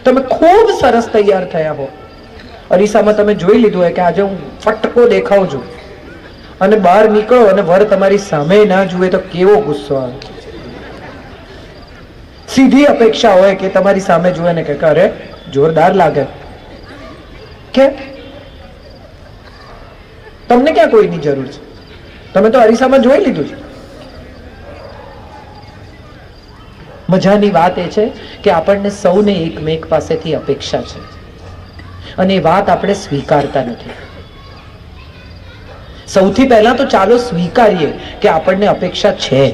તમે ખૂબ સરસ તૈયાર થયા હો, અરીસામાં તમે જોઈ લીધું હોય કે આજે હું ફટકો દેખાઉં છું, અને બહાર નીકળો અને વર તમારી સામે ના જુએ તો કેવો ગુસ્સો આવે. સીધી અપેક્ષા હોય કે તમારી સામે જુએ ને કે અરે જોરદાર લાગે. કે તમને ક્યાં કોઈની જરૂર છે? તમે તો અરીસામાં જોઈ લીધું છે. મજાની વાત એ છે કે આપણને સૌને એકમેક પાસેથી અપેક્ષા છે, અને એ વાત આપણે સ્વીકારતા નથી. સૌથી પહેલા તો ચાલો સ્વીકારીએ કે આપણને અપેક્ષા છે.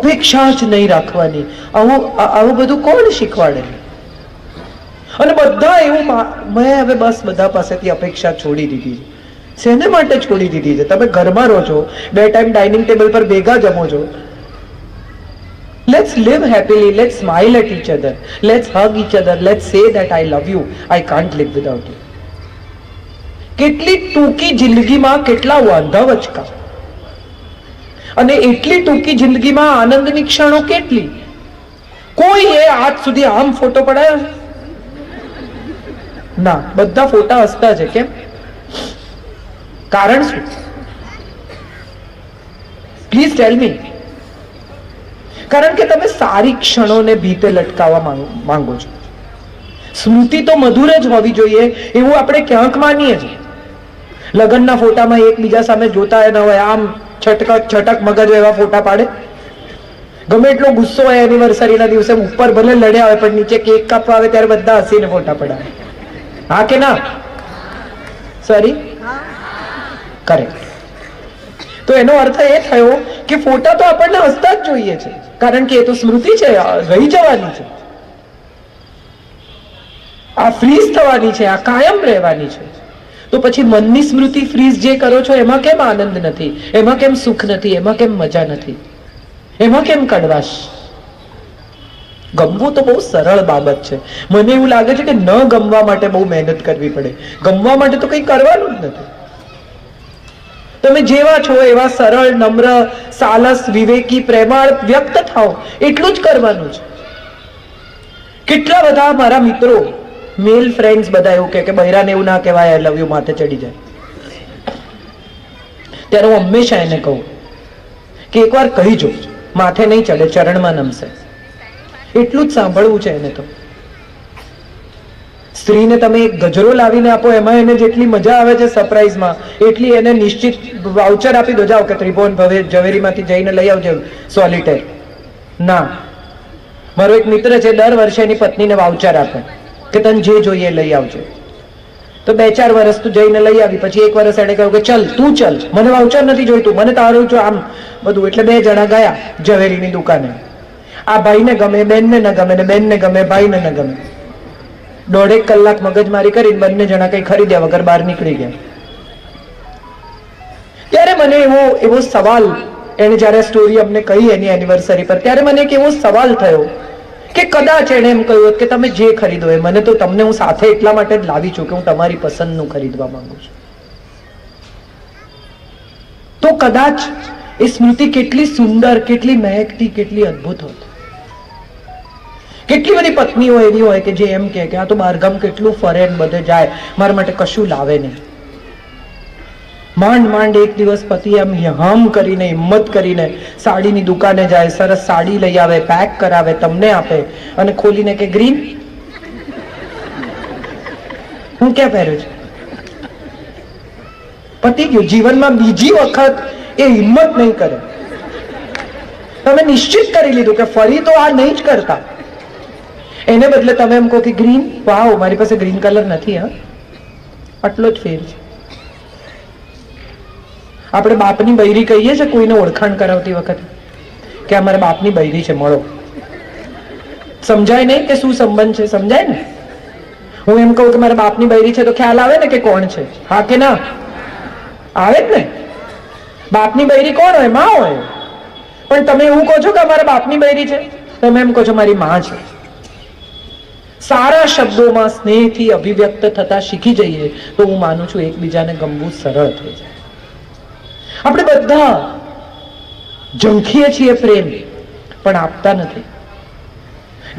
અપેક્ષા જ નહીં રાખવાની, આવું બધું કોણ શીખવાડે? અને બધા એવું, મેં હવે બસ બધા પાસેથી અપેક્ષા છોડી દીધી છે. શેને માટે છોડી દીધી છે? તમે ઘરમાં રહો છો, 2 ટાઈમ ડાઇનિંગ ટેબલ પર ભેગા જમો છો. Let's live happily, let's smile at each other, let's hug each other, let's say that I love you, I can't live without you. કેટલી ટૂંકી જિંદગીમાં કેટલા વાંધા વચકા, અને એટલી ટૂંકી જિંદગીમાં આનંદની ક્ષણો કેટલી. કોઈએ આજ સુધી આમ ફોટો પડાયો ના, બધા ફોટા હસતા છે. કેમ? કારણ શું? પ્લીઝ ટેલ મી. કારણ કે તમે સારી ક્ષણોને ભીતે લટકાવવા માંગો છો. સ્મૃતિ તો મધુર જ હોવી જોઈએ એવું આપણે ક્યાંક માનીએ છીએ. લગ્નના ફોટામાં એકબીજા સામે જોતા ન હોય, આમ છટક મગજ એવા ફોટા પાડે. ગમે એટલો ગુસ્સો હોય એનિવર્સરીના દિવસે, ઉપર ભલે લડ્યા હોય પણ નીચે કેક કાપવા આવે ત્યારે બધા હસીને ફોટા પડાવે. હા કે ના? Sorry, correct. તો એનો અર્થ એ થયો કે ફોટા તો આપણને હસતા જ જોઈએ છે, કારણ કે એ તો સ્મૃતિ છે, રહી જવાની છે, આ ફ્રીઝ થવાની છે, આ કાયમ રહેવાની છે. તો પછી મનની સ્મૃતિ ફ્રીઝ જે કરો છો એમાં કેમ આનંદ નથી? એમાં કેમ સુખ નથી? એમાં કેમ મજા નથી? એમાં કેમ કડવાશ? ગમવું તો બહુ સરળ બાબત છે. મને એવું લાગે છે કે ન ગમવા માટે બહુ મહેનત કરવી પડે. ગમવા માટે તો કંઈ કરવાનું જ નથી. તમે જેવા છો એવા સરળ, નમ્ર, સાલસ, વિવેકી, પ્રેમાળ વ્યક્ત થાઓ, એટલું જ કરવાનું છે. કેટલા બધા મારા મિત્રો, મેલ ફ્રેન્ડ્સ બધા એવું કે બૈરાને એવું ના કહેવાય, આઈ લવ યુ માથે ચડી જાય. ત્યારે હું હંમેશા એને કહું કે એકવાર કહી જો, માથે નહીં ચડે, ચરણમાં નમશે. એટલું જ સાંભળવું છે એને. તો સ્ત્રીને તમે એક ગજરો લાવીને આપો, એમાં એને જેટલી મજા આવે છે સરપ્રાઈઝમાં, એટલી એને નિશ્ચિત વાઉચર આપી દો, જાઓ કે ત્રિભુવન ઝવેરીમાંથી જઈને લઈ આવજો સોલિટેર. ના, મારો એક મિત્ર છે, દર વર્ષે એની પત્નીને વાઉચર આપે કે તને જે જોઈએ લઈ આવજો. તો 2-4 વર્ષ તું જઈને લઈ આવી, પછી 1 વર્ષ એને કહ્યું કે ચલ તું ચલ, મને વાઉચર નથી જોઈતું, મને તારું જો આમ બધું. એટલે 2 જણા ગયા ઝવેરીની દુકાને. આ ભાઈને ગમે, બેનને ન ગમે, ને બેનને ગમે, ભાઈને ન ગમે. 1.5 કલાક મગજમારી કરીને બંને જણા કઈ ખરીદ્યા વગર બહાર નીકળી ગયા. ત્યારે મને એવો સવાલ, એને જયારે સ્ટોરી અમને કહી એની એનિવર્સરી પર, ત્યારે મને એક એવો સવાલ થયો કે કદાચ એને એમ કહ્યું કે તમે જે ખરીદો એ મને તો, તમને હું સાથે એટલા માટે જ લાવી છું કે હું તમારી પસંદનું ખરીદવા માંગુ છું. તો કદાચ એ સ્મૃતિ કેટલી સુંદર, કેટલી મહેકતી, કેટલી અદ્ભુત હોત. કેટલી બધી પત્નીઓ એવી હોય કે જે એમ કે આ તો બહારગામ કેટલું ફરે ને બધે જાય, મારા માટે કશું લાવે નહીં. માંડ એક દિવસ પતિ એમ હમ કરીને, હિંમત કરીને સાડીની દુકાને જાય, સરસ સાડી લઈ આવે, પેક કરાવે, તમને આપે, અને ખોલીને કે ગ્રીન, હું ક્યાં પહેર્યું છે? પતિ ગયું. જીવનમાં બીજી વખત એ હિંમત નહીં કરે. તમે નિશ્ચિત કરી લીધું કે ફરી તો આ નહીં જ કરતા. એને બદલે તમે એમ કહો કે ગ્રીન, વાવ મારી પાસે ગ્રીન કલર નથી. હા, આટલો જ ફેર છે. આપણે બાપની બૈરી કહીએ છીએ કોઈને ઓળખાણ કરાવતી વખતે કે અમારા બાપની બૈરી છે, મળો. સમજાય નહીં કે શું સંબંધ છે? સમજાય ને? હું એમ કહું કે મારા બાપની બૈરી છે તો ખ્યાલ આવે ને કે કોણ છે? હા કે ના? આવે જ ને. બાપની બૈરી કોણ હોય? માં હોય. પણ તમે એવું કહો છો કે અમારા બાપની બૈરી છે, તમે એમ કહો છો મારી માં છે. સારા શબ્દોમાં સ્નેહથી અભિવ્યક્ત થતા શીખી જઈએ તો હું માનું છું એકબીજાને ગમવું સરળ થઈ જાય. આપણે બધા ઝંખીએ છીએ પ્રેમ, પણ આપતા નથી.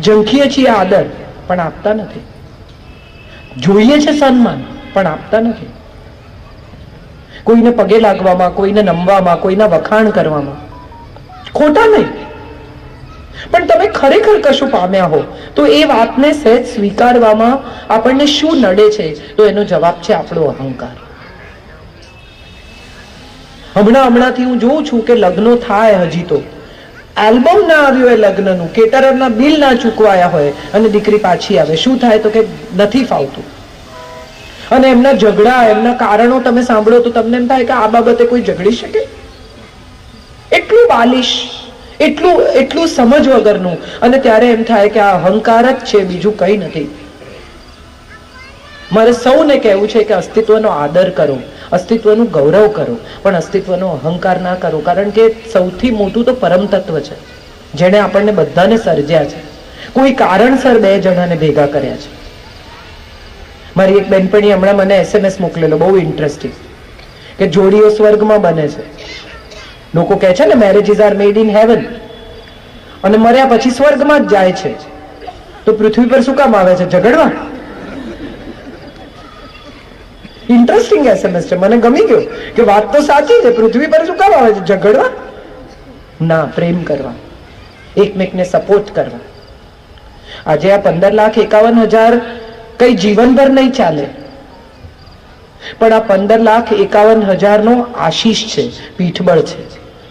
ઝંખીએ છીએ આદર પણ આપતા નથી, જોઈએ છે સન્માન પણ આપતા નથી, કોઈને પગે લાગવામાં, કોઈને નમવામાં, કોઈના વખાણ કરવામાં, ખોટા નહીં, પણ તમે ખરેખર કશું પામ્યા હો તો એ વાતને સહેજ સ્વીકારવામાં આપણને શું નડે છે? તો એનો જવાબ છે આપણો અહંકાર. હમણાંથી હું જોઉં છું કે લગ્નો થાય, હજી તો આલ્બમ ના આવ્યું હોય લગ્નનું, કેટરરના બિલ ના ચૂકવાયા હોય અને દીકરી પાછી આવે, શું થાય? તો કે નથી ફાવતું. અને એમના ઝઘડા, એમના કારણો તમે સાંભળો તો તમને એમ થાય કે આ બાબતે કોઈ ઝઘડી શકે? એટલું બાલિશ, એટલું સમજ વગરનું. અને ત્યારે એમ થાય કે આ અહંકાર જ છે, બીજું કંઈ નથી. મારે સૌને કહેવું છે કે અસ્તિત્વનો આદર કરો, અસ્તિત્વનું ગૌરવ કરો, પણ અસ્તિત્વનો અહંકાર ના કરો. કારણ કે સૌથી મોટું તો પરમ તત્વ છે, જેણે આપણને બધાને સર્જ્યા છે, કોઈ કારણસર બે જણાને ભેગા કર્યા છે. મારી એક બેનપણી હમણાં મને SMS મોકલેલો, બહુ ઇન્ટરેસ્ટિંગ, કે જોડીઓ સ્વર્ગમાં બને છે. લોકો કહે છે ને marriages are made in heaven, અને મર્યા પછી સ્વર્ગમાં જ જાય છે. તો પૃથ્વી પર શું કામ આવે છે? ઝઘડવા? ઇન્ટરેસ્ટિંગ SMS છે, મને ગમી ગયો કે વાત તો સાચી છે. પૃથ્વી પર શું કામ આવે છે? ઝઘડવા? ના, પ્રેમ કરવા, એકમેકને સપોર્ટ કરવા. આજે આ 15,51,000 કઈ જીવનભર નહીં ચાલે, પણ આ 15,51,000 નો આશીષ છે, પીઠબળ છે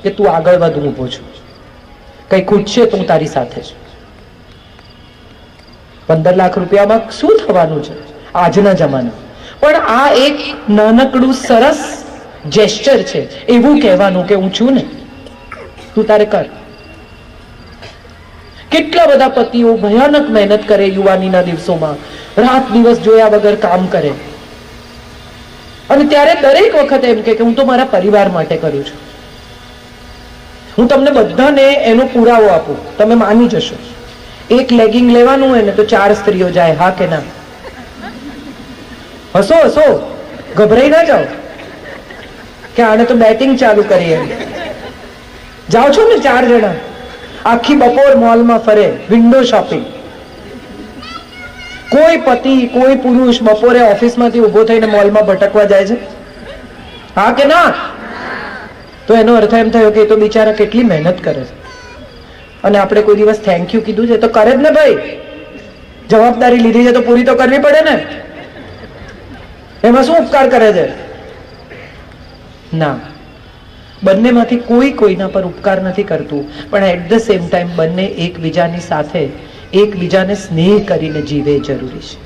કે તું આગળ વધ, હું ઊભો છું, કઈ ખૂટશે તો હું તારી સાથે છું. 15 લાખ રૂપિયામાં શું થવાનું છે આજના જમાના? પણ આ એક નાનકડું સરસ જેસ્ચર છે, એવું કહેવાનું કે હું છું ને, તું તારે કર. કેટલા બધા પતિઓ ભયાનક મહેનત કરે યુવાનીના દિવસોમાં, રાત દિવસ જોયા વગર કામ કરે, અને ત્યારે દરેક વખતે એમ કે હું તો મારા પરિવાર માટે કરું છું. હું તમને બધાને એનો પુરાવો આપું, તમે માની જશો. એક લેગિંગ લેવાનું હોય ને તો 4 સ્ત્રીઓ જાય, હા કે ના? હસો હસો, ગભરાઈ ના જાઓ કે આને તો બેટિંગ ચાલુ કરીએ. જાઓ છો ને 4 જણા, આખી બપોર મોલમાં ફરે, વિન્ડો શોપિંગ. કોઈ પતિ, કોઈ પુરુષ બપોરે ઓફિસમાંથી ઉભો થઈને મોલમાં ભટકવા જાય છે? હા કે ના? તો એનો અર્થ એમ થયો કે એ તો બિચારા કેટલી મહેનત કરે છે, અને આપણે કોઈ દિવસ થેન્ક યુ કીધું છે? તો કરે જ ને ભાઈ, જવાબદારી લીધી છે તો પૂરી તો કરવી પડે ને. એમાં શું ઉપકાર કરે છે? ના, બંનેમાંથી કોઈ કોઈના પર ઉપકાર નથી કરતું, પણ એટ ધ સેમ ટાઈમ બંને એકબીજાની સાથે એકબીજાને સ્નેહ કરીને જીવે જરૂરી છે.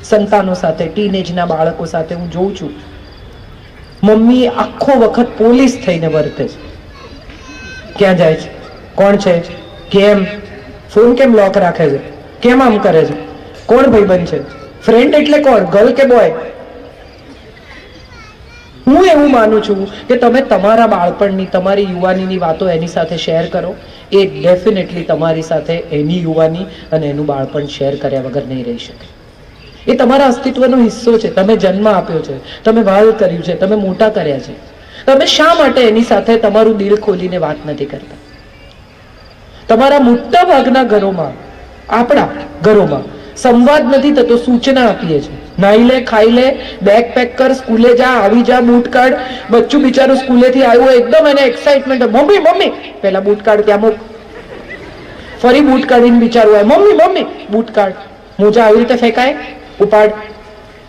સંતાનો સાથે, ટીનેજના બાળકો સાથે હું જોઉં છું, મમ્મી આખો વખત પોલીસ થઈને વર્તે છે. ક્યાં જાય છે? કોણ છે? કેમ? ફોન કેમ લોક રાખે છે? કેમ આમ કરે છે? કોણ ભાઈબંધ છે? ફ્રેન્ડ એટલે કોણ? ગર્લ કે બોય? હું એવું માનું છું કે તમે તમારા બાળપણની, તમારી યુવાનીની વાતો એની સાથે શેર કરો. એ ડેફિનેટલી તમારી સાથે એની યુવાની અને એનું બાળપણ શેર કર્યા વગર નહીં રહી શકે. એ તમારા અસ્તિત્વનો હિસ્સો છે, તમે જન્મ આપ્યો છે, તમે વાલ કર્યું છે, તમે મોટા કર્યા છે. તમે શા માટે એની સાથે તમારું દિલ ખોલીને વાત નથી કરતા? તમારા મોટા ભાગના ઘરોમાં, આપણા ઘરોમાં સંવાદ નથી થતો, સૂચના આપીએ છીએ. નાઈ લે, ખાઈ લે, બેગ પેક કર, સ્કૂલે જા, આવી જા, બૂટ કાઢ. બચ્ચું બિચારું સ્કૂલેથી આવ્યું હોય, એકદમ એને એક્સાઇટમેન્ટ, મમ્મી મમ્મી, પેલા બૂટ કાઢ, ત્યાં મૂક. ફરી બૂટ કાઢીને બિચારું આવે, મમ્મી મમ્મી, બૂટ કાઢ. મોજા આવી રીતે ફેંકાય? ઉપાડ.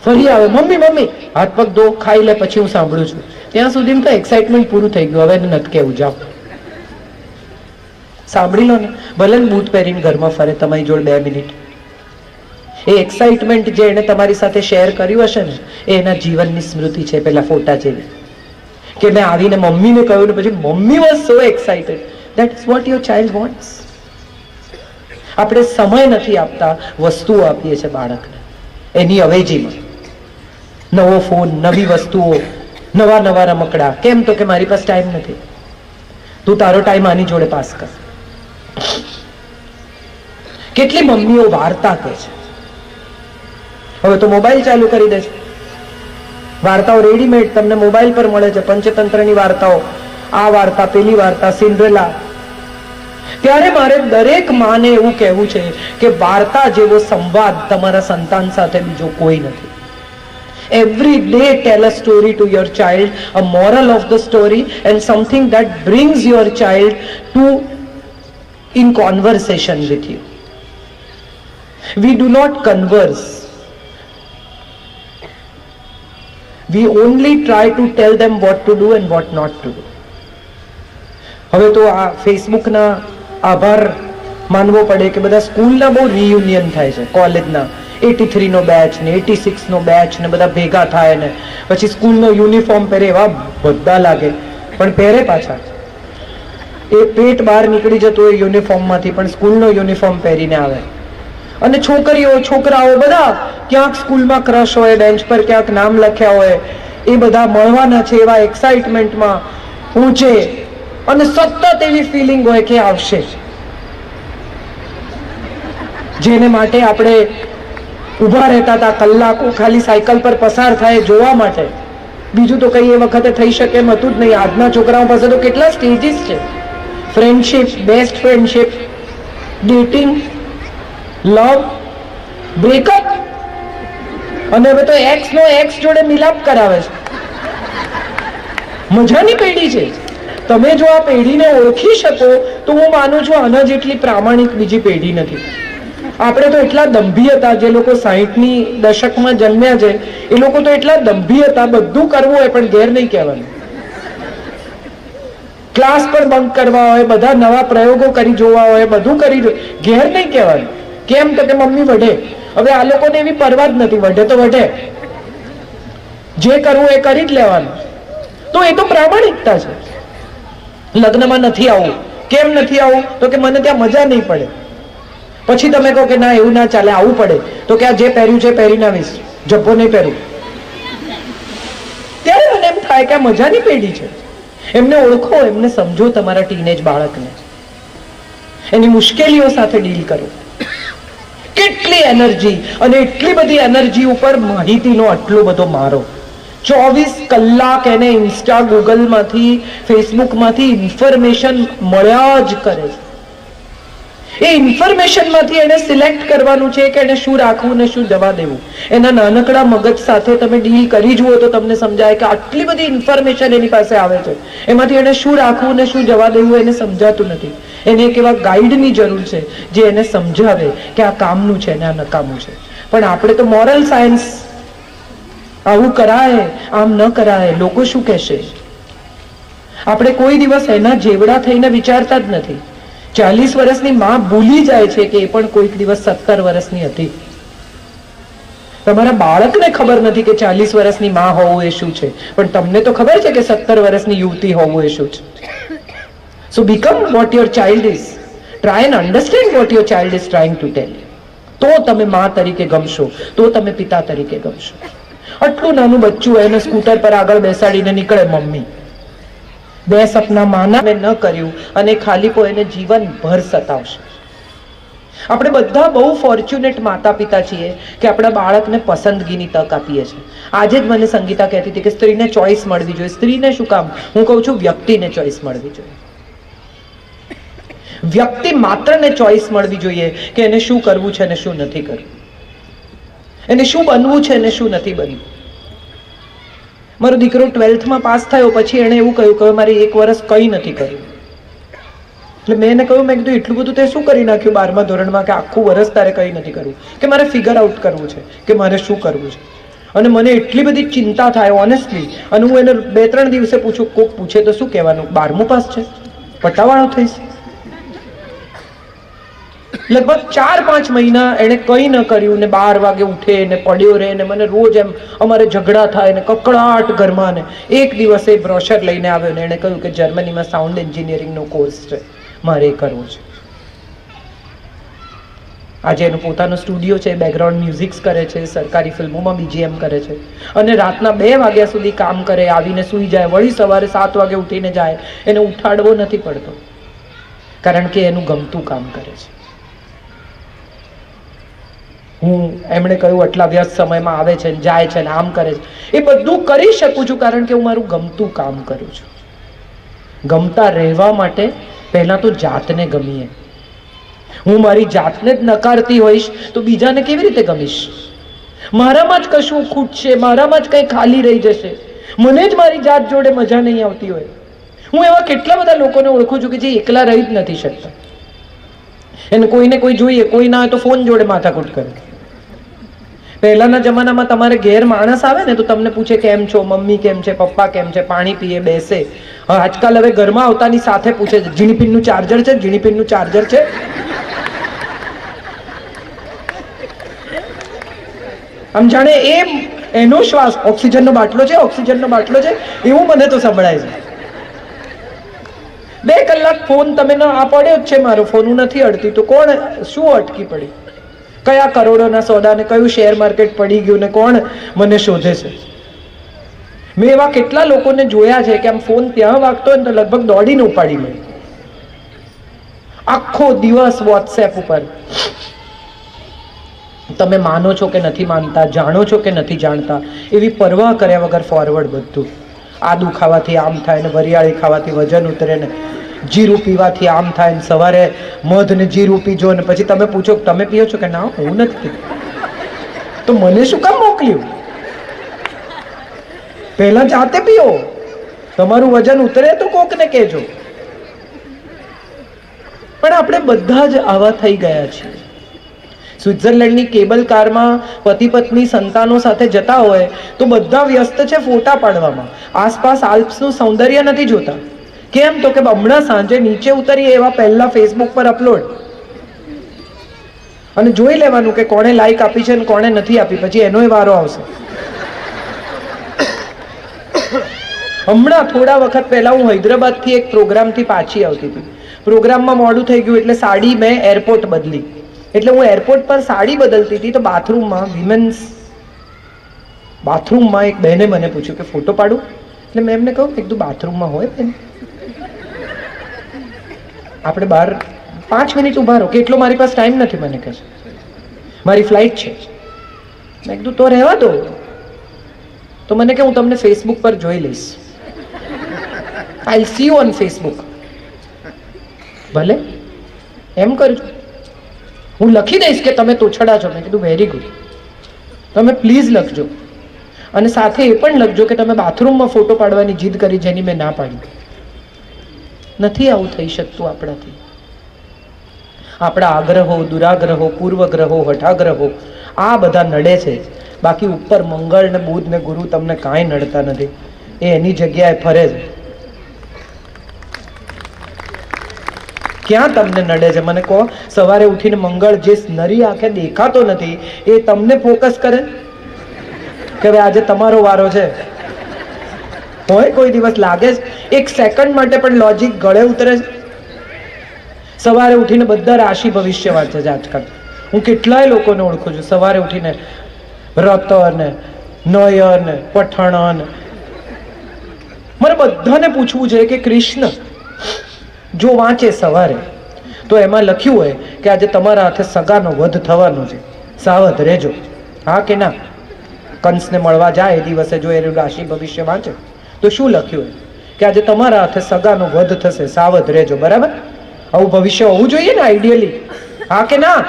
ફરી આવે, મમ્મી મમ્મી, હાથ પગ ધો, ખાઈ લે, પછી હું સાંભળું છું. ત્યાં સુધી તો એક્સાઇટમેન્ટ પૂરું થઈ ગયું, હવે એને નથી કહેવું, જાઓ. સાંભળી લો ને, ભલે બૂટ પહેરીને ઘરમાં ફરે તમારી જોડે 2 મિનિટ. એ એક્સાઇટમેન્ટ જે એને તમારી સાથે શેર કર્યું હશે ને, એ એના જીવનની સ્મૃતિ છે, પેલા ફોટા જેવી. કે મેં આવીને મમ્મીને કહ્યું ને પછી mummy was so excited. That is what your child wants. આપણે સમય નથી આપતા, વસ્તુઓ આપીએ છીએ બાળકને. એની અવેજીમાં નવો ફોન, નવી વસ્તુઓ, નવા નવા રમકડા. કેમ? તો કે મારી પાસે ટાઈમ નથી. તું તારો ટાઈમ આની જોડે પાસ કર. કેટલી મમ્મીઓ વાર્તા કહે છે. હવે તો મોબાઈલ ચાલુ કરી દે છે, વાર્તાઓ રેડીમેડ તમને મોબાઈલ પર મળે છે. પંચતંત્રની વાર્તાઓ, આ વાર્તા, પેલી વાર્તા, સિન્ડ્રેલા. ત્યારે મારે દરેક માને એવું કહેવું છે કે વાર્તા જેવો સંવાદ તમારા સંતાન સાથે બીજો કોઈ નથી. Every day tell a story to your child, a moral of the story and something that brings your child to in conversation with you. We do not converse. We only try to tell them what to do and what not to do. હવે તો આ ફેસબુકના આભાર માનવો પડે કે બધા સ્કૂલના બહુ રિયુનિયન થાય છે, કોલેજના 83 નો બેચ ને 86 નો બેચ ને બધા ભેગા થાય ને પછી સ્કૂલનો યુનિફોર્મ પહેરે, એવા બધા લાગે પણ પહેરે પાછા. એ પેટ બહાર નીકળી જતું હોય યુનિફોર્મમાંથી, પણ સ્કૂલનો યુનિફોર્મ પહેરીને આવે. અને છોકરીઓ છોકરાઓ બધા ક્યાંક સ્કૂલમાં ક્રશ હોય, બેન્ચ પર ક્યાંક નામ લખ્યા હોય, એ બધા મળવાના છે એવા એક્સાઇટમેન્ટમાં પહોંચે અને સતત એવી ફિલિંગ હોય કે આવશે, જેને માટે આપણે ઊભા રહેતા હતા કલાકો ખાલી સાયકલ પર પસાર થાય જોવા માટે. બીજું તો કઈ એ વખતે થઈ શકે એમ હતું જ નહીં. આજના છોકરાઓ પાસે તો કેટલા સ્ટેજીસ છે, ફ્રેન્ડશિપ, બેસ્ટ ફ્રેન્ડશિપ, ડેટિંગ, લવ, બ્રેકઅપ, અને હવે તો એક્સ નો એક્સ જોડે મિલાપ કરાવે છે. મજાની પેઢી છે. તમે જો આ પેઢીને ઓળખી શકો તો હું માનું છું આના જેટલી પ્રામાણિક બીજી પેઢી નથી. આપણે તો એટલા દંભી હતા, જે લોકો 60ની દશકમાં જન્મ્યા છે એ લોકો તો એટલા દંભી હતા, બધું કરવું હોય પણ ઘેર નહીં કહેવાનું. ક્લાસ પર બંક કરવા હોય, બધા નવા પ્રયોગો કરી જોવા હોય, બધું કરી ઘેર નહીં કહેવાનું. કેમ તો કે મમ્મી વઢે. હવે આ લોકોને એવી પરવા જ નથી, વઢે તો વઢે, જે કરવું એ કરી જ લેવાનું. તો એ તો પ્રામાણિકતા છે. લગ્નમાં નથી આવું. કેમ નથી આવું? તો કે મને ત્યાં મજા નહીં પડે. પછી તમે કહો કે ના એવું ના ચાલે, આવવું પડે. તો કે આ જે પહેર્યું છે પહેરીને આવીશ, જબ્બો નહીં પહેરું. ત્યારે મને એમ થાય કે આ મજાની પેઢી છે. એમને ઓળખો, એમને સમજો, તમારા ટીનેજ બાળકને એની મુશ્કેલીઓ સાથે ડીલ કરો. કેટલી એનર્જી, અને એટલી બધી એનર્જી ઉપર માહિતીનો આટલો બધો મારો. 24 કલાક એને ઇન્સ્ટા, ગૂગલમાંથી, ફેસબુકમાંથી ઇન્ફોર્મેશન મળ્યા જ કરે છે. એ ઇન્ફોર્મેશનમાંથી એને સિલેક્ટ કરવાનું છે કે એને શું રાખવું ને શું જવા દેવું. એના નાનકડા મગજ સાથે તમે ડીલ કરી જુઓ તો તમને સમજાય કે આટલી બધી ઇન્ફોર્મેશન એની પાસે આવે છે, એમાંથી એને શું રાખવું ને શું જવા દેવું એને સમજાતું નથી. એને એક એવા ગાઈડની જરૂર છે જે એને સમજાવે કે આ કામનું છે ને આ નકામું છે. પણ આપણે તો મોરલ સાયન્સ, આવું કરાય, આમ ન કરાય, લોકો શું કહેશે, આપણે કોઈ દિવસ એના જેવડા થઈને વિચારતા જ નથી. 40 વર્ષની માં ભૂલી જાય છે કે એ પણ કોઈક દિવસ 17 વર્ષની હતી. તમારા બાળકને ખબર નથી કે 40 વર્ષની માં હોવું એ શું છે, પણ તમને તો ખબર છે કે 17 વર્ષની યુવતી હોવું એ શું છે. સો become what your child is. Try and understand what your child is trying to tell you. તો તમે માં તરીકે ગમશો, તો તમે પિતા તરીકે ગમશો. આટલું નાનું બચ્ચું એને સ્કૂટર પર આગળ બેસાડીને નીકળે મમ્મી, 2 સપના માના મેં ન કર્યું અને ખાલીપો એને જીવનભર સતાવશે. આપણે બધા બહુ ફોર્ચ્યુનેટ માતા પિતા છીએ કે આપણા બાળકને પસંદગીની તક આપીએ છીએ. આજે જ મને સંગીતા કહેતી હતી કે સ્ત્રીને ચોઈસ મળવી જોઈએ. સ્ત્રીને શું કામ? હું કહું છું વ્યક્તિને ચોઈસ મળવી જોઈએ. વ્યક્તિ માત્રને ચોઈસ મળવી જોઈએ કે એને શું કરવું છે અને શું નથી કરવું, એને શું બનવું છે અને શું નથી બનવું. મારો દીકરો 12th પાસ થયો પછી એણે એવું કહ્યું કે મારે 1 વર્ષ કંઈ નથી કર્યું. એટલે મેં એને કહ્યું, મેં કીધું એટલું બધું તે શું કરી નાખ્યું 12મા ધોરણમાં કે આખું વર્ષ તારે કંઈ નથી કરવું? કે મારે ફિગર આઉટ કરવું છે કે મારે શું કરવું છે. અને મને એટલી બધી ચિંતા થાય ઓનેસ્ટલી. અને હું એને 2-3 દિવસે પૂછું, કોક પૂછે તો શું કહેવાનું? 12મું પાસ છે, પટાવાળો થઈશ. લગભગ 4-5 મહિના એને કંઈ ન કર્યું ને 12 વાગે ઉઠે ને પડ્યો રહે ને મને રોજ એમ અમારે ઝઘડા થાય ને કકડાટ ઘરમાં. ને એક દિવસે બ્રોશર લઈને આવ્યો ને એણે કહ્યું કે જર્મનીમાં સાઉન્ડ એન્જિનિયરિંગનો કોર્સ છે, મારે એ કરવો છે. આજે એનો પોતાનો સ્ટુડિયો છે, બેકગ્રાઉન્ડ મ્યુઝિક્સ કરે છે, સરકારી ફિલ્મોમાં BGM કરે છે અને રાતના 2 વાગ્યા સુધી કામ કરે, આવીને સૂઈ જાય, વળી સવારે 7 વાગે ઉઠીને જાય. એને ઉઠાડવો નથી પડતો કારણ કે એનું ગમતું કામ કરે છે. હું એમણે કહ્યું આટલા વ્યસ્ત સમયમાં આવે છે, જાય છે, આમ કરે છે, એ બધું કરી શકું છું કારણ કે હું મારું ગમતું કામ કરું છું. ગમતા રહેવા માટે પહેલા તો જાતને ગમીએ. હું મારી જાતને જ નકારતી હોઈશ તો બીજાને કેવી રીતે ગમીશ? મારામાં જ કશું ખૂટ છે, મારામાં જ કંઈ ખાલી રહી જશે, મને જ મારી જાત જોડે મજા નહીં આવતી હોય. હું એવા કેટલા બધા લોકોને ઓળખું છું કે જે એકલા રહી જ નથી શકતા. એને કોઈને કોઈ જોઈએ, કોઈ ના હોય તો ફોન જોડે માથાકૂટ કરે. પહેલાના જમાનામાં તમારે ઘેર માણસ આવે ને તો તમને પૂછે કેમ છો, મમ્મી કેમ છે, પપ્પા કેમ છે, પાણી પીએ, બેસે. આજકાલ હવે ઘરમાં આવતાની સાથે પૂછે છે જીણીપિનનું ચાર્જર છે, જીણીપિનનું ચાર્જર છે. આમ જાણે એનો શ્વાસ ઓક્સિજનનો બાટલો છે, ઓક્સિજનનો બાટલો છે એવું મને તો સંભળાય છે. 2 કલાક ફોન તમે આ પડ્યો જ છે મારો ફોન, હું નથી અડતી તો કોણ શું અટકી પડી? કયા કરોડોના સોદા ને કયું શેર માર્કેટ પડી ગયું ને કોણ મને શોધે છે? મેં એવા કેટલા લોકોને જોયા છે કે આમ ફોન ત્યાં વાગતો હોય ને તો લગભગ દોડીને ઉપાડી લે. આખો દિવસ વોટ્સએપ ઉપર. તમે માનો છો કે નથી માનતા, જાણો છો કે નથી જાણતા, એવી પરવા કર્યા વગર ફોરવર્ડ બધું. આ દુખાવાથી આમ થાય ને, વરિયાળી ખાવાથી વજન ઉતરે ને, જીરું પીવાથી આમ થાય ને, સવારે મધ ને જીરું પીજો ને પછી તમે પૂછો તમે પીઓ છો કે ના હું નથી પીતો, તો મને શું કામ મોકલ્યું? પહેલા જાતે પીઓ, તમારું વજન ઉતરે તો કોકને કહેજો. પણ આપણે બધા જ આવા થઈ ગયા છીએ. સ્વિટ્ઝરલેન્ડની કેબલ કારમાં પતિ પત્ની સંતાનો સાથે જતા હોય તો બધા વ્યસ્ત છે ફોટા પાડવામાં, આસપાસ આલ્પ્સનું સૌંદર્ય નથી જોતા. કેમ? તો કે હમણાં સાંજે નીચે ઉતરીએ એવા પહેલા ફેસબુક પર અપલોડ, અને જોઈ લેવાનું કે કોણે લાઈક આપી છે અને કોણે નથી આપી, પછી એનોય વારો આવશે. હમણાં થોડા વખત પહેલા હું હૈદરાબાદથી એક પ્રોગ્રામથી પાછી આવતી હતી. પ્રોગ્રામમાં મોડું થઈ ગયું એટલે સાડી મેં એરપોર્ટ બદલી. એટલે હું એરપોર્ટ પર સાડી બદલતી હતી તો બાથરૂમમાં વિમેન્સ બાથરૂમમાં એક બહેને મને પૂછ્યું કે ફોટો પાડું? એટલે મેં એમને કહ્યું એકદમ બાથરૂમમાં હોય બેન, આપણે બહાર 5 મિનિટ ઊભા રહો. કેટલો મારી પાસે ટાઈમ નથી, મને કહે છે મારી ફ્લાઇટ છે. મેં કીધું તો રહેવા દો. તો મને કે હું તમને ફેસબુક પર જોઈ લઈશ, I C you on Facebook. ભલે એમ કરજો, હું લખી દઈશ કે તમે તોછડા છો. મેં કીધું વેરી ગુડ, તમે પ્લીઝ લખજો, અને સાથે એ પણ લખજો કે તમે બાથરૂમમાં ફોટો પાડવાની જીદ કરી જેની મેં ના પાડી. નથી આવું થઈ શકતું આપણાથી. આપણા આગ્રહો, દુરાગ્રહો, પૂર્વગ્રહો, હઠાગ્રહો આ બધા નડે છે. બાકી ઉપર મંગળ ને બુધ ને ગુરુ તમને કાંઈ નડતા નથી, એ એની જગ્યાએ ફરે છે. ક્યાં તમને નડે છે મને કહો? સવારે ઉઠીને મંગળ જે નરી આંખે દેખાતો નથી એ તમને ફોકસ કરે કે ભાઈ આજે તમારો વારો છે? હોય કોઈ દિવસ લાગે છે? એક સેકન્ડ માટે પણ લોજિક ગળે ઉતરે છે? સવારે ઉઠીને બધા રાશિ ભવિષ્ય વાંચે છે આજકાલ. હું કેટલાય લોકોને ઓળખું છું સવારે ઉઠીને રત ને નય ને પઠણ ને. મને બધાને પૂછવું છે કે કૃષ્ણ જો વાંચે સવારે તો એમાં લખ્યું હોય કે આજે તમારા હાથે સગાનો વધ થવાનો છે, સાવધ રહેજો. હા કે ના? કંસને મળવા જાય એ દિવસે જો એ રાશિ ભવિષ્ય વાંચે તો શું લખ્યું હોય કે આજે તમારા હાથે સગાનો વધ થશે, સાવધ રહેજો. બરાબર? આવું ભવિષ્ય હોવું જોઈએ ને આઈડિયલી. હા કે ના?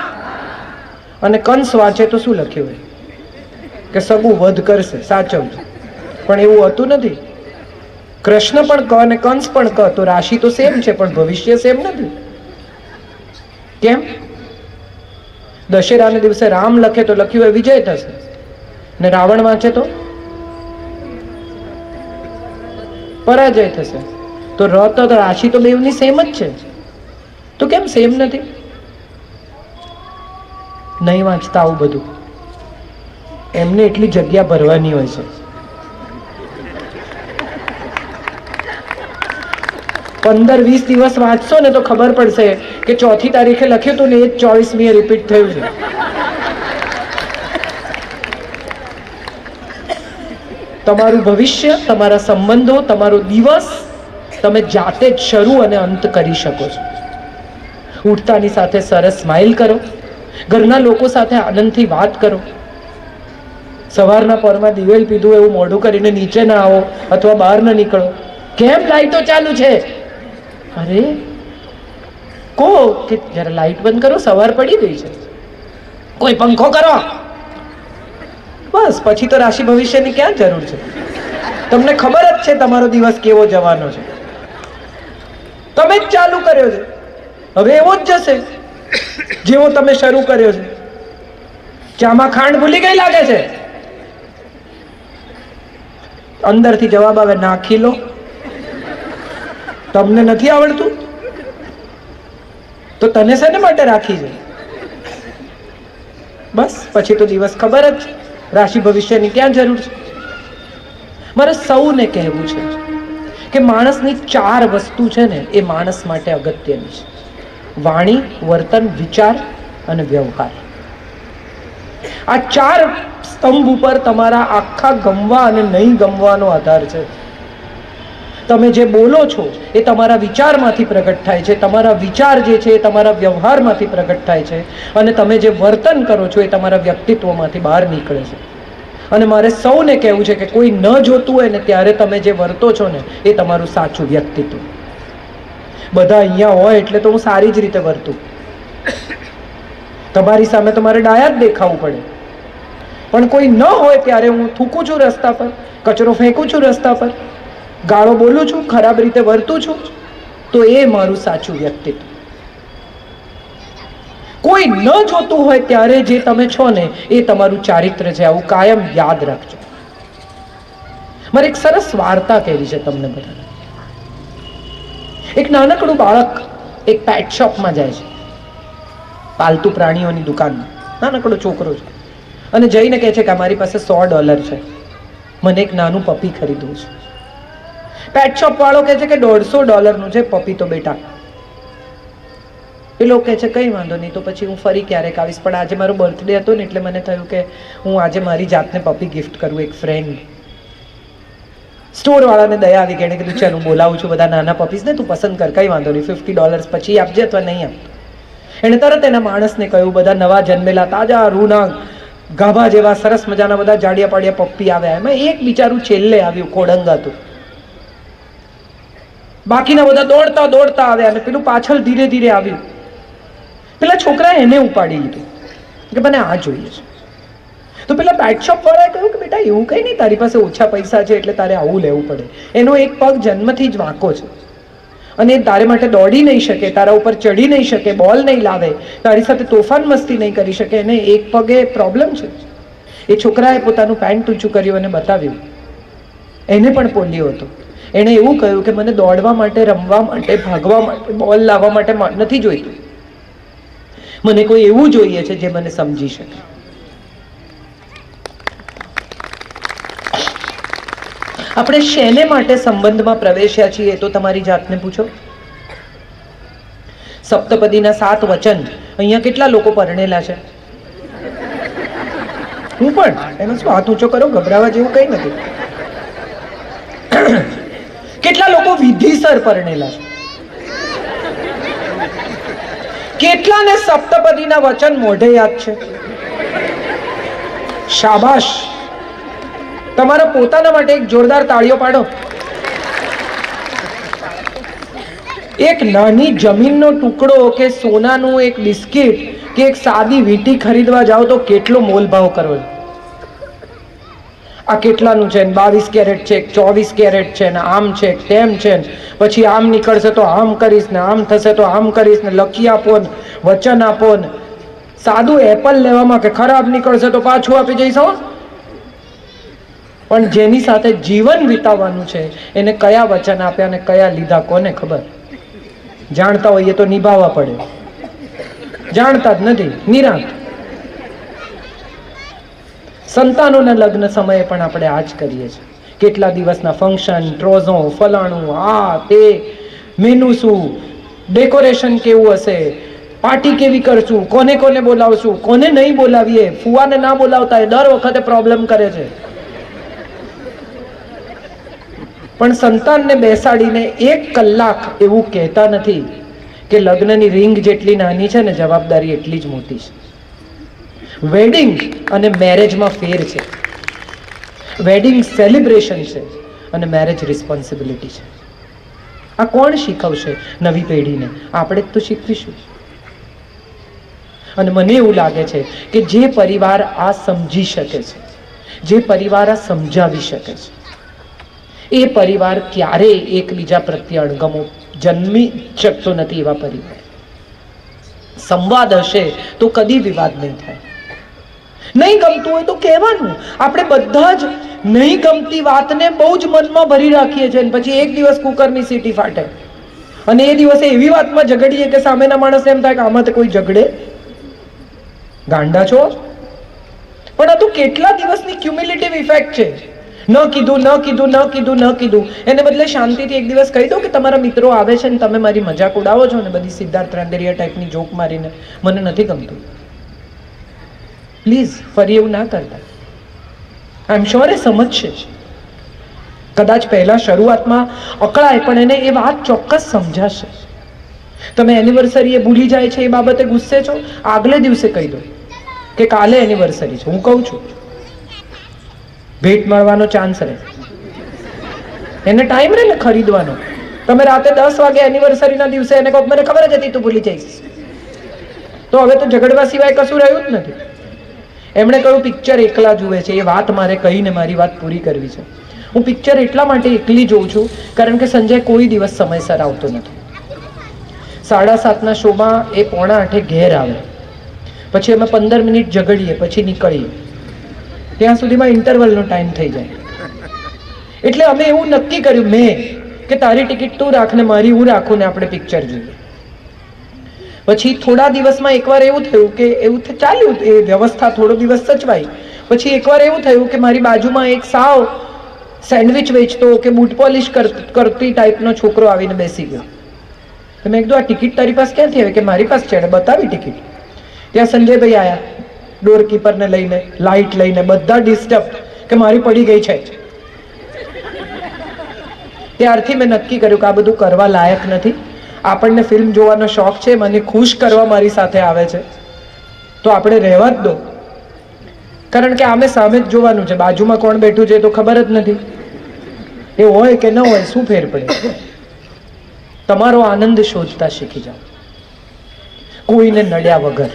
અને કંસ વાંચે તો શું લખ્યું હોય કે સગું વધ કરશે, સાચવજો. પણ એવું હતું નથી. કૃષ્ણ પણ ક અને કંસ પણ ક, તો રાશિ તો સેમ છે પણ ભવિષ્ય સેમ નથી. કેમ? દશેરાના દિવસે રામ લખે તો લખ્યું હોય વિજય થશે, ને રાવણ વાંચે તો પરાજય થશે. તો રત રાશિ તો બેવની સેમ જ છે, તો કેમ સેમ નથી? નહીં વાંચતા આવું બધું. એમને એટલી જગ્યા ભરવાની હોય છે. 15-20 દિવસ વાંચશો ને તો ખબર પડશે કે 4મી તારીખે લખ્યું હતું ને એ 24મીએ રિપીટ થયું છે. તમારું ભવિષ્ય, તમારા સંબંધો, તમારો દિવસ તમે જાતે જ શરૂ અને અંત કરી શકો છો. ઉઠતાની સાથે સરસ સ્માઇલ કરો, ઘરના લોકો સાથે આનંદથી વાત કરો. સવારના પરમાં દિવેલ પીધું એવું મોઢું કરીને નીચે ના આવો અથવા બહાર ના નીકળો. કેમ લાઈટો ચાલુ છે? અરે કહો કે જરા લાઈટ બંધ કરો, સવાર પડી ગઈ છે, કોઈ પંખો કરો, બસ પછી તો રાશિ ભવિષ્યની ક્યાં જરૂર છે? તમને ખબર જ છે તમારો દિવસ કેવો જવાનો છે, તમે જ ચાલુ કર્યો છે, હવે એવો જ જશે જેવો તમે શરૂ કર્યો છે. ચામાં ખાંડ ભૂલી ગઈ લાગે છે, અંદરથી જવાબ આવે નાખી લો. તમને નથી આવડતું તો તને શેને માટે રાખી છે? બસ પછી તો દિવસ ખબર જ છે, રાશિ ભવિષ્યની ક્યાં જરૂર છે? મારે સૌને કહેવું છે કે માણસની 4 વસ્તુ છે ને એ માણસ માટે અગત્યની છે: વાણી, વર્તન, વિચાર અને વ્યવહાર. આ 4 સ્તંભ ઉપર તમારા આખા ગમવા અને નહીં ગમવાનો આધાર છે. તમે જે બોલો છો એ તમારા વિચારમાંથી પ્રગટ થાય છે, તમારા વિચાર જે છે એ તમારા વ્યવહારમાંથી પ્રગટ થાય છે, અને તમે જે વર્તન કરો છો એ તમારા વ્યક્તિત્વમાંથી બહાર નીકળે છે. અને મારે સૌને કહેવું છે કે કોઈ ન જોતું હોય ને ત્યારે તમે જે વર્તો છો ને એ તમારું સાચું વ્યક્તિત્વ. બધા અહીંયા હોય એટલે તો હું સારી જ રીતે વર્તું, તમારી સામે તમારે ડાયા જ દેખાવું પડે, પણ કોઈ ન હોય ત્યારે હું થૂકું છું રસ્તા પર, કચરો ફેંકું છું રસ્તા પર, ગાળો બોલું છું, ખરાબ રીતે વર્તું છું, તો એ મારું સાચું વ્યક્તિત્વ. કોઈ ન જોતું હોય ત્યારે જે તમે છો ને એ તમારું ચારિત્ર છે, આવું કાયમ યાદ રાખજો. મારે એક સરસ વાર્તા કહેવી છે તમને બધાને. એક નાનકડું બાળક એક પેટ શોપમાં જાય છે, પાલતુ પ્રાણીઓની દુકાનમાં. નાનકડો છોકરો છે અને જઈને કહે છે કે મારી પાસે $100 છે, મને એક નાનું પપી ખરીદવું છે. પેટ શોપ વાળો કહે છે કે $150 છે પપી તો બેટા. એ લોકો કહે છે કંઈ વાંધો નહીં, તો પછી હું ફરી ક્યારેક આવીશ, પણ આજે મારો બર્થડે હતો ને એટલે મને થયું કે હું આજે મારી જાતને પપી ગિફ્ટ કરું એક ફ્રેન્ડ. સ્ટોર વાળાને દયા આવી, કે કીધું ચાલ હું બોલાવું છું બધા નાના પપીસને, તું પસંદ કર, કંઈ વાંધો નહીં, $50 પછી આપજે અથવા નહીં આપતો. એણે તરત એના માણસને કહ્યું, બધા નવા જન્મેલા તાજા રૂના ગાભા જેવા સરસ મજાના બધા જાડિયા પાડિયા પપ્પી આવ્યા, એમાં એક બિચારું છેલ્લે આવ્યું, ખોડંગ હતું. બાકીના બધા દોડતા દોડતા આવ્યા અને પેલું પાછળ ધીરે ધીરે આવ્યું. પેલા છોકરાએ એને ઉપાડી લીધું કે મને આ જોઈએ છે. તો પેલા પેટ શોપ વાળાએ કહ્યું કે બેટા એવું કંઈ નહીં, તારી પાસે ઓછા પૈસા છે એટલે તારે આવું લેવું પડે. એનો એક પગ જન્મથી જ વાંકો છે અને એ તારે માટે દોડી નહીં શકે, તારા ઉપર ચડી નહીં શકે, બોલ નહીં લાવે, તારી સાથે તોફાન મસ્તી નહીં કરી શકે, એને એક પગે પ્રોબ્લેમ છે. એ છોકરાએ પોતાનું પેન્ટ ઊંચું કર્યું અને બતાવ્યું. એને પણ પોલિયો હતો. એણે એવું કહ્યું કે મને દોડવા માટે, રમવા માટે, ભાગવા માટે, બોલ લાવવા માટે નથી જોઈતું, મને કોઈ એવું જોઈએ છે જે મને સમજી શકે. આપણે શેને માટે સંબંધમાં પ્રવેશ્યા છીએ એ તો તમારી જાતને પૂછો. સપ્તપદીના 7 વચન અહીંયા કેટલા લોકો પરણેલા છે? હું પણ. એમાં શું, હાથ ઊંચો કરો, ગભરાવા જેવું કંઈ નથી. કેટલા લોકો વિધિસર પરણેલા છે? કેટલાને સપ્તપદીના વચન મોઢે યાદ છે? શાબાશ, તમારા પોતાના માટે એક જોરદાર તાળીઓ પાડો. એક નાની જમીનનો ટુકડો કે સોનાનું એક બિસ્કિટ કે એક સાદી વીંટી ખરીદવા જાઓ તો કેટલો મોલભાવ કરવો. આ કેટલાનું છે, 22 કેરેટ છે, 24 કેરેટ છે, ને આમ છે, તેમ છે, પછી આમ નીકળશે તો આમ કરીશ ને આમ થશે તો આમ કરીશ ને લખી આપો ને વચન આપો ને. સાદું એપલ લેવામાં કે ખરાબ નીકળશે તો પાછું આપી જઈશ. પણ જેની સાથે જીવન વિતાવવાનું છે એને કયા વચન આપ્યા ને કયા લીધા કોને ખબર? જાણતા હોઈએ તો નિભાવવા પડે, જાણતા જ નથી, નિરાંત. સંતાનોના લગ્ન સમયે પણ આપણે આ જ કરીએ છીએ. કેટલા દિવસના ફંક્શન, ટ્રોઝો, ફલાણું, આ તે, મેનુ શું, ડેકોરેશન કેવું હશે, પાર્ટી કેવી કરશું, કોને કોને બોલાવશું, કોને નહીં બોલાવીએ, ફુવાને ના બોલાવતા એ દર વખતે પ્રોબ્લેમ કરે છે. પણ સંતાનને બેસાડીને 1 કલાક એવું કહેતા નથી કે લગ્નની રિંગ જેટલી નાની છે ને જવાબદારી એટલી જ મોટી છે. વેડિંગ અને મેરેજમાં ફેર છે. વેડિંગ સેલિબ્રેશન છે અને મેરેજ રિસ્પોન્સિબિલિટી છે. આ કોણ શીખવશે નવી પેઢીને? આપણે જ તો શીખવીશું. અને મને એવું લાગે છે કે જે પરિવાર આ સમજી શકે છે, જે પરિવાર આ સમજાવી શકે છે, એ પરિવાર ક્યારેય એકબીજા પ્રત્યે અણગમો જન્મી શકતો નથી. એવા પરિવાર સંવાદ હશે તો કદી વિવાદ નહીં થાય. નહીં ગમતું હોય તો કહેવાનું. આપણે બધા જ નહીં ગમતી વાતને બહુ જ મનમાં ભરી રાખીએ છીએ, પછી એક દિવસ કુકરની સીટી ફાટે અને એ દિવસે એવી વાતમાં ઝઘડીએ કે સામેના માણસને એમ થાય કે આમાં તો કોઈ ઝઘડે, ગાંડા છો. પણ આ તો કેટલા દિવસની ક્યુમ્યુલેટિવ ઇફેક્ટ છે. ન કીધું, ન કીધું, ન કીધું, ન કીધું, એને બદલે શાંતિથી એક દિવસ કહી દો કે તમારા મિત્રો આવે છે ને તમે મારી મજાક ઉડાવો છો ને બધી સિદ્ધાર્થ રાંદેરિયા ટાઈપની જોક મારીને, મને નથી ગમતું. પ્લીઝ ફરી એવું ના કરતા. આઈ એમ શ્યોર એ સમજશે. કદાચ પહેલા શરૂઆતમાં અકળાય પણ એને એ વાત ચોક્કસ સમજાશે. તમે એનિવર્સરી એ ભૂલી જાય છે એ બાબતે ગુસ્સે છો, આગલે દિવસે કહી દો કે કાલે એનિવર્સરી છે. હું કહું છું ભેટ મળવાનો ચાન્સ રહે, એને ટાઈમ રહે ને ખરીદવાનો. તમે રાતે 10 વાગે એનિવર્સરીના દિવસે એને કહો મને ખબર જ હતી તું ભૂલી જઈશ, તો હવે તો ઝઘડવા સિવાય કશું રહ્યું જ નથી. એમણે કહ્યું પિક્ચર એકલા જુએ છે. એ વાત મારે કહીને મારી વાત પૂરી કરવી છે. હું પિક્ચર એટલા માટે એકલી જોઉં છું કારણ કે સંજય કોઈ દિવસ સમયસર આવતો નથી. 7:30ના શોમાં એ 7:45 ઘેર આવે, પછી અમે 15 મિનિટ ઝઘડીએ, પછી નીકળીએ, ત્યાં સુધીમાં ઇન્ટરવલનો ટાઈમ થઈ જાય. એટલે અમે એવું નક્કી કર્યું મેં કે તારી ટિકિટ તું રાખ ને મારી હું રાખું ને આપણે પિક્ચર જોઈએ. પછી થોડા દિવસમાં એકવાર એવું થયું કે એવું ચાલ્યું, એ વ્યવસ્થા થોડો દિવસ સચવાઈ. પછી એકવાર એવું થયું કે મારી બાજુમાં એક સાવ સેન્ડવિચ વેચતો કે બૂટ પોલિશ કરતી ટાઈપનો છોકરો આવીને બેસી ગયો. મેં કીધું આ ટિકિટ તારી પાસે ક્યાંથી આવી? કે મારી પાસે છે. બતાવી ટિકિટ. ત્યાં સંજયભાઈ આવ્યા ડોરકીપરને લઈને, લાઇટ લઈને, બધા ડિસ્ટર્બ કે મારી પડી ગઈ છે. ત્યારથી મેં નક્કી કર્યું કે આ બધું કરવા લાયક નથી. આપણને ફિલ્મ જોવાનો શોખ છે, મને ખુશ કરવા મારી સાથે આવે છે તો આપણે રહેવા જ દો. કારણ કે આમે સામે જ જોવાનું છે, બાજુમાં કોણ બેઠું છે તો ખબર જ નથી. એ હોય કે ન હોય શું ફેર પડે? તમારો આનંદ શોધતા શીખી જાઓ, કોઈને નડ્યા વગર.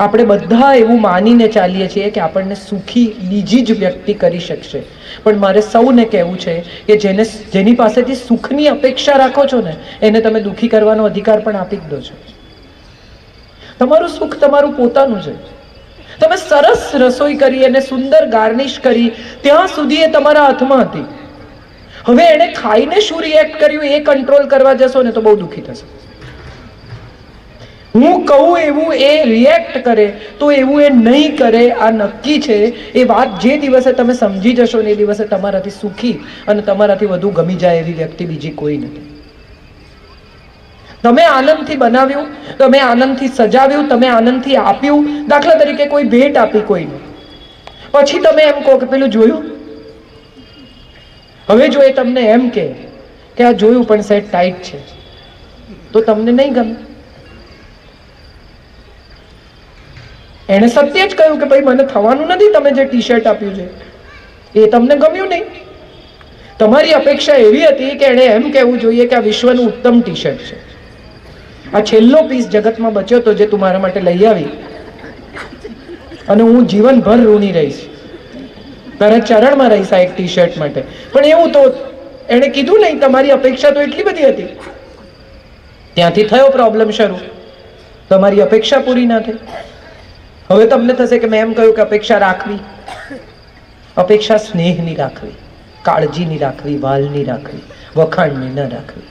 આપણે બધા એવું માનીને ચાલીએ છીએ કે આપણને સુખી બીજી જ વ્યક્તિ કરી શકશે. પણ મારે સૌને કહેવું છે કે જેની પાસેથી સુખની અપેક્ષા રાખો છો ને એને તમે દુઃખી કરવાનો અધિકાર પણ આપી જ દો છો. તમારું સુખ તમારું પોતાનું છે. તમે સરસ રસોઈ કરી અને સુંદર ગાર્નિશ કરી ત્યાં સુધી એ તમારા હાથમાં હતી. હવે એને ખાઈને શું રિએક્ટ કર્યું એ કંટ્રોલ કરવા જશો ને તો બહુ દુઃખી થશે. હું કહું એવું એ રિએક્ટ કરે તો એવું એ નહીં કરે, આ નક્કી છે. એ વાત જે દિવસે તમે સમજી જશો ને એ દિવસે તમારાથી સુખી અને તમારાથી વધુ ગમી જાય એવી વ્યક્તિ બીજી કોઈ નથી. તમે આનંદથી બનાવ્યું, તમે આનંદથી સજાવ્યું, તમે આનંદથી આપ્યું. દાખલા તરીકે કોઈ ભેટ આપી કોઈને, પછી તમે એમ કહો કે પેલું જોયું. હવે જો એ તમને એમ કે આ જોયું પણ સેટ ટાઈટ છે તો તમને નહીં ગમે. એણે સત્ય જ કહ્યું કે ભાઈ મને થવાનું નથી, તમે જે ટી શર્ટ આપ્યું છે એ તમને ગમ્યું નહીં. તમારી અપેક્ષા એવી હતી કે એણે એમ કહેવું જોઈએ કે આ વિશ્વનું ઉત્તમ ટી શર્ટ છે, આ છેલ્લો પીસ જગતમાં બચ્યો તો જે તું મારા માટે લઈ આવી અને હું જીવનભર ઋણી રહીશ, તારા ચરણમાં રહીશ આ એક ટી શર્ટ માટે. પણ એવું તો એણે કીધું નહીં. તમારી અપેક્ષા તો એટલી બધી હતી. ત્યાંથી થયો પ્રોબ્લેમ શરૂ. તમારી અપેક્ષા પૂરી ના થઈ. હવે તમને થશે કે મેં એમ કહ્યું કે અપેક્ષા રાખવી. અપેક્ષા સ્નેહની રાખવી, કાળજીની રાખવી, વાલની રાખવી, વખાણની ન રાખવી.